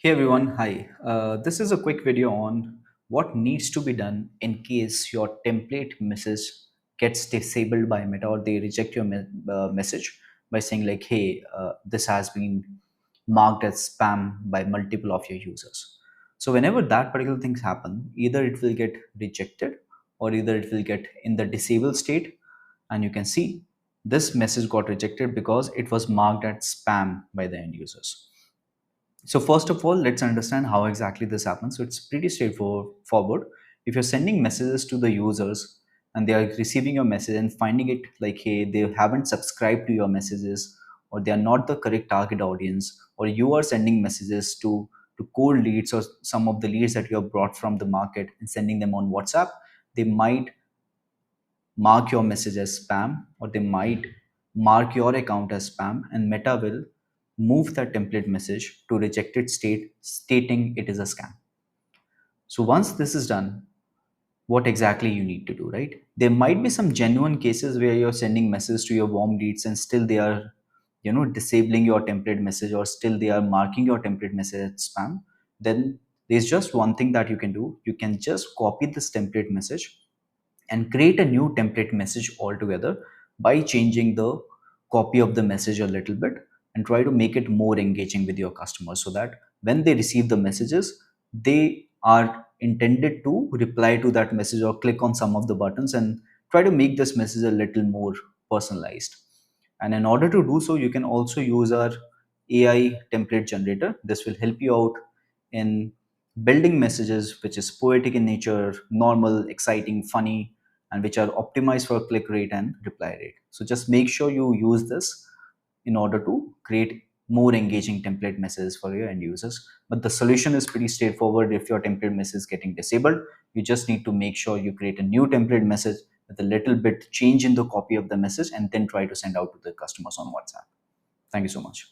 Hey everyone, hi. This is a quick video on what needs to be done in case your template message gets disabled by Meta or they reject your message by saying like, hey, this has been marked as spam by multiple of your users. So whenever that particular things happen, either it will get rejected or either it will get in the disabled state, and you can see this message got rejected because it was marked as spam by the end users. So first of all, let's understand how exactly this happens. So it's pretty straightforward. If you're sending messages to the users and they are receiving your message and finding it like, hey, they haven't subscribed to your messages, or they are not the correct target audience, or you are sending messages to cold leads or some of the leads that you have brought from the market and sending them on WhatsApp, they might mark your message as spam, or they might mark your account as spam, and Meta will move that template message to rejected state stating it is a scam. So once this is done, what exactly you need to do, right? There might be some genuine cases where you're sending messages to your warm leads and still they are, disabling your template message, or still they are marking your template message as spam. Then there's just one thing that you can do. You can just copy this template message and create a new template message altogether by changing the copy of the message a little bit and try to make it more engaging with your customers, so that when they receive the messages, they are intended to reply to that message or click on some of the buttons and try to make this message a little more personalized. And in order to do so, you can also use our AI template generator. This will help you out in building messages which is poetic in nature, normal, exciting, funny, and which are optimized for click rate and reply rate. So just make sure you use this in order to create more engaging template messages for your end users. But the solution is pretty straightforward. If your template message is getting disabled, you just need to make sure you create a new template message with a little bit change in the copy of the message and then try to send out to the customers on WhatsApp. Thank you so much.